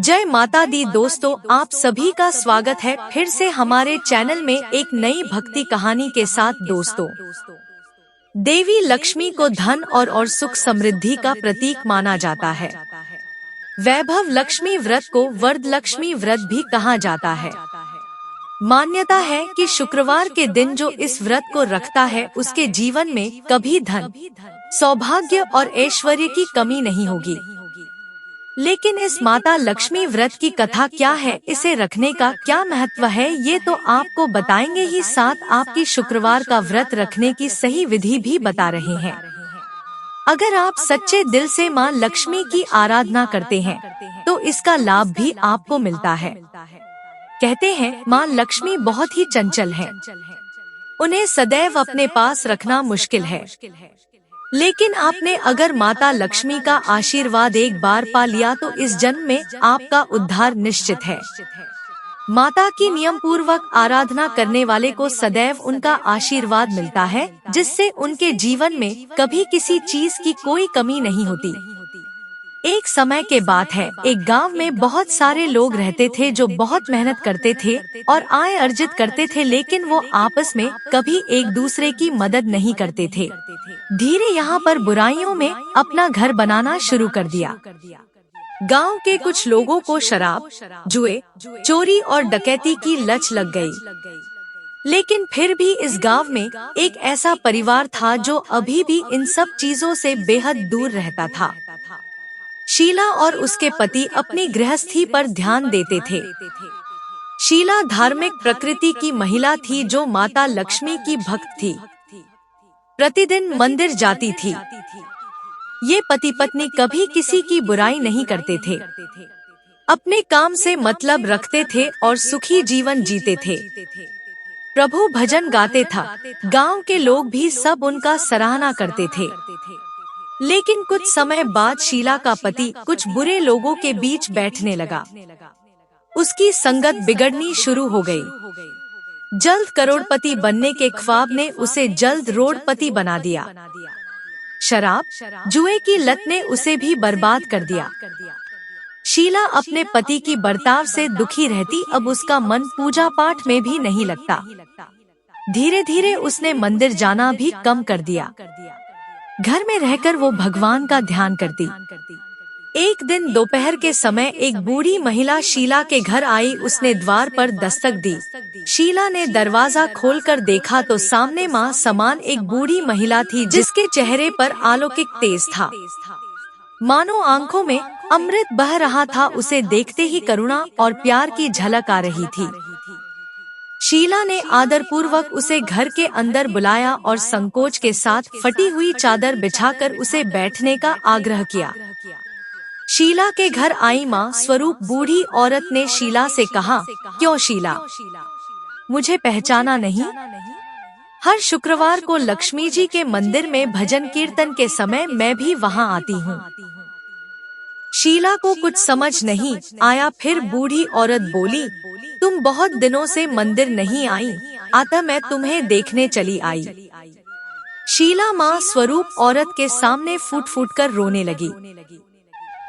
जय माता दी दोस्तों, आप सभी का स्वागत है फिर से हमारे चैनल में एक नई भक्ति कहानी के साथ। दोस्तों, देवी लक्ष्मी को धन और सुख समृद्धि का प्रतीक माना जाता है। वैभव लक्ष्मी व्रत को वरद लक्ष्मी व्रत भी कहा जाता है। मान्यता है कि शुक्रवार के दिन जो इस व्रत को रखता है उसके जीवन में कभी धन, सौभाग्य और ऐश्वर्य की कमी नहीं होगी। लेकिन इस माता लक्ष्मी व्रत की कथा क्या है, इसे रखने का क्या महत्व है, ये तो आपको बताएंगे ही, साथ आपकी शुक्रवार का व्रत रखने की सही विधि भी बता रहे हैं। अगर आप सच्चे दिल से माँ लक्ष्मी की आराधना करते हैं तो इसका लाभ भी आपको मिलता है। कहते हैं माँ लक्ष्मी बहुत ही चंचल है, उन्हें सदैव अपने पास रखना मुश्किल है। लेकिन आपने अगर माता लक्ष्मी का आशीर्वाद एक बार पा लिया तो इस जन्म में आपका उद्धार निश्चित है। माता की नियम पूर्वक आराधना करने वाले को सदैव उनका आशीर्वाद मिलता है, जिससे उनके जीवन में कभी किसी चीज की कोई कमी नहीं होती। एक समय के बात है, एक गांव में बहुत सारे लोग रहते थे जो बहुत मेहनत करते थे और आय अर्जित करते थे, लेकिन वो आपस में कभी एक दूसरे की मदद नहीं करते थे। धीरे यहाँ पर बुराइयों में अपना घर बनाना शुरू कर दिया। गांव के कुछ लोगों को शराब, जुए, चोरी और डकैती की लत लग गई। लेकिन फिर भी इस गांव में एक ऐसा परिवार था जो अभी भी इन सब चीजों से बेहद दूर रहता था। शीला और उसके पति अपनी गृहस्थी पर ध्यान देते थे। शीला धार्मिक प्रकृति की महिला थी जो माता लक्ष्मी की भक्त थी। प्रतिदिन मंदिर जाती थी। ये पति पत्नी कभी किसी की बुराई नहीं करते थे, अपने काम से मतलब रखते थे और सुखी जीवन जीते थे। प्रभु भजन गाते था, गांव के लोग भी सब उनका सराहना करते थे। लेकिन कुछ समय बाद शीला का पति कुछ बुरे लोगों के बीच बैठने लगा। उसकी संगत बिगड़नी शुरू हो गई। जल्द करोड़पति बनने के ख्वाब ने उसे जल्द रोडपति बना दिया। शराब, जुए की लत ने उसे भी बर्बाद कर दिया। शीला अपने पति की बर्ताव से दुखी रहती, अब उसका मन पूजा पाठ में भी नहीं लगता। धीरे धीरे उसने मंदिर जाना भी कम कर दिया। घर में रहकर वो भगवान का ध्यान करती। एक दिन दोपहर के समय एक बूढ़ी महिला शीला के घर आई। उसने द्वार पर दस्तक दी। शीला ने दरवाजा खोलकर देखा तो सामने माँ समान एक बूढ़ी महिला थी, जिसके चेहरे पर अलौकिक तेज था, मानो आंखों में अमृत बह रहा था। उसे देखते ही करुणा और प्यार की झलक आ रही थी। शीला ने आदर पूर्वक उसे घर के अंदर बुलाया और संकोच के साथ फटी हुई चादर बिछाकर उसे बैठने का आग्रह किया। शीला के घर आई माँ स्वरूप बूढ़ी औरत ने शीला से कहा, क्यों शीला, मुझे पहचाना नहीं? हर शुक्रवार को लक्ष्मी जी के मंदिर में भजन कीर्तन के समय मैं भी वहाँ आती हूँ। शीला को कुछ समझ नहीं आया। फिर बूढ़ी औरत बोली, तुम बहुत दिनों से मंदिर नहीं आई, अतः मैं तुम्हें देखने चली आई। शीला माँ स्वरूप औरत के सामने फूट फूट कर रोने लगी।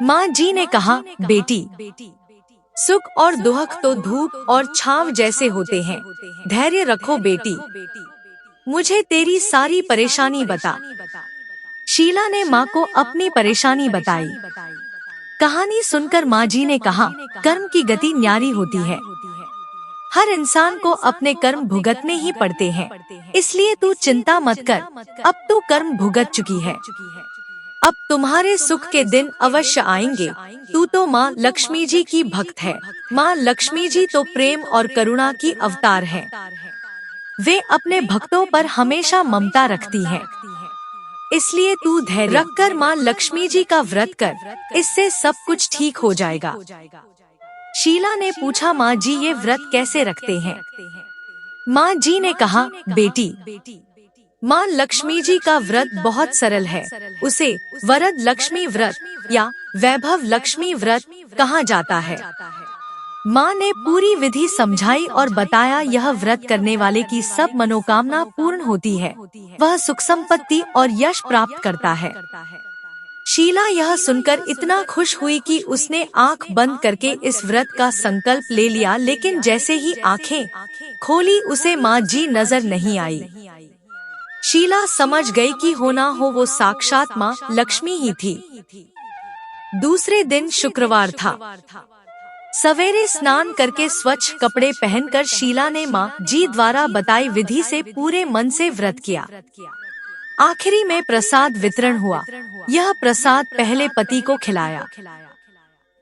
माँ जी ने कहा, बेटी, सुख और दुख तो धूप और छांव जैसे होते हैं, धैर्य रखो बेटी, मुझे तेरी सारी परेशानी बता। शीला ने माँ को अपनी परेशानी बताई। कहानी सुनकर माँ जी ने कहा, कर्म की गति न्यारी होती है। हर इंसान को अपने कर्म भुगतने ही पड़ते हैं, इसलिए तू चिंता मत कर, अब तू कर्म भुगत चुकी है। अब तुम्हारे सुख के दिन अवश्य आएंगे। तू तो माँ लक्ष्मी जी की भक्त है। माँ लक्ष्मी जी तो प्रेम और करुणा की अवतार है। वे अपने भक्तों पर हमेशा ममता रखती हैं। इसलिए तू धैर्य रखकर माँ लक्ष्मी जी का व्रत कर, इससे सब कुछ ठीक हो जाएगा। शीला ने पूछा, माँ जी ये व्रत कैसे रखते हैं? माँ जी ने कहा, बेटी, माँ लक्ष्मी जी का व्रत बहुत सरल है। उसे वरद लक्ष्मी व्रत या वैभव लक्ष्मी व्रत कहा जाता है। माँ ने पूरी विधि समझाई और बताया, यह व्रत करने वाले की सब मनोकामना पूर्ण होती है, वह सुख संपत्ति और यश प्राप्त करता है। शीला यह सुनकर इतना खुश हुई कि उसने आंख बंद करके इस व्रत का संकल्प ले लिया, लेकिन जैसे ही आंखें खोली उसे माँ जी नजर नहीं आई। शीला समझ गई कि होना हो वो साक्षात माँ लक्ष्मी ही थी। दूसरे दिन शुक्रवार था। सवेरे स्नान करके स्वच्छ कपड़े पहनकर शीला ने माँ जी द्वारा बताई विधि से पूरे मन से व्रत किया। आखिरी में प्रसाद वितरण हुआ। यह प्रसाद पहले पति को खिलाया।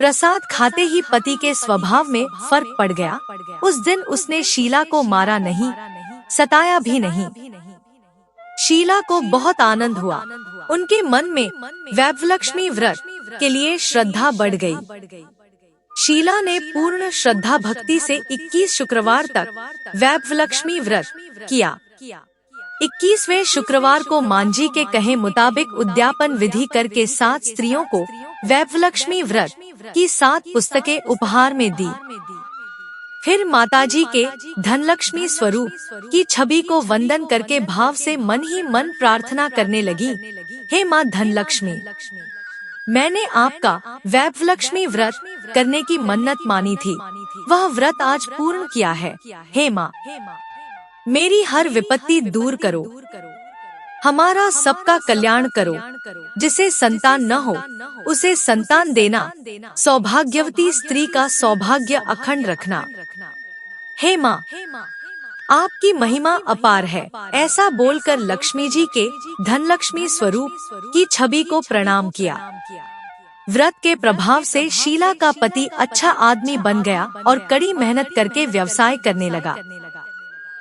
प्रसाद खाते ही पति के स्वभाव में फर्क पड़ गया। उस दिन उसने शीला को मारा नहीं, सताया भी नहीं। शीला को बहुत आनंद हुआ। उनके मन में वैभवलक्ष्मी व्रत के लिए श्रद्धा बढ़ गई। शीला ने पूर्ण श्रद्धा भक्ति से 21 शुक्रवार तक वैभवलक्ष्मी व्रत किया। 21वें शुक्रवार को मांझी के कहे मुताबिक उद्यापन विधि करके 7 स्त्रियों को वैभवलक्ष्मी व्रत की 7 पुस्तकें उपहार में दी। फिर माताजी के धनलक्ष्मी स्वरूप की छवि को वंदन करके भाव से मन ही मन प्रार्थना करने लगी, हे माँ धनलक्ष्मी, मैंने आपका वैभवलक्ष्मी व्रत करने की मन्नत मानी थी, वह व्रत आज पूर्ण किया है। हे माँ, मेरी हर विपत्ति दूर करो, हमारा सबका कल्याण करो। जिसे संतान न हो उसे संतान देना, सौभाग्यवती स्त्री का सौभाग्य अखंड रखना। हे माँ, आपकी महिमा अपार है। ऐसा बोलकर लक्ष्मी जी के धनलक्ष्मी स्वरूप की छवि को प्रणाम किया। व्रत के प्रभाव से शीला का पति अच्छा आदमी बन गया और कड़ी मेहनत करके व्यवसाय करने लगा।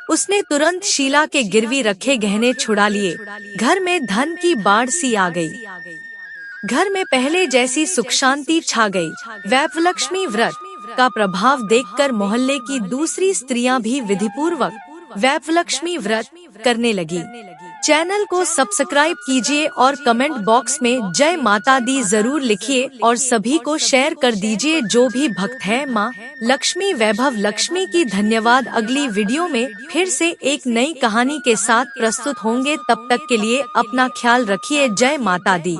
उसने तुरंत शीला के गिरवी रखे गहने छुड़ा लिए। घर में धन की बाढ़ सी आ गई। घर में पहले जैसी सुख शांति छा गई। वैभवलक्ष्मी व्रत का प्रभाव देखकर मोहल्ले की दूसरी स्त्रियां भी विधिपूर्वक वैभवलक्ष्मी व्रत करने लगी। चैनल को सब्सक्राइब कीजिए और कमेंट बॉक्स में जय माता दी जरूर लिखिए और सभी को शेयर कर दीजिए जो भी भक्त है माँ लक्ष्मी वैभव लक्ष्मी की। धन्यवाद। अगली वीडियो में फिर से एक नई कहानी के साथ प्रस्तुत होंगे। तब तक के लिए अपना ख्याल रखिए। जय माता दी।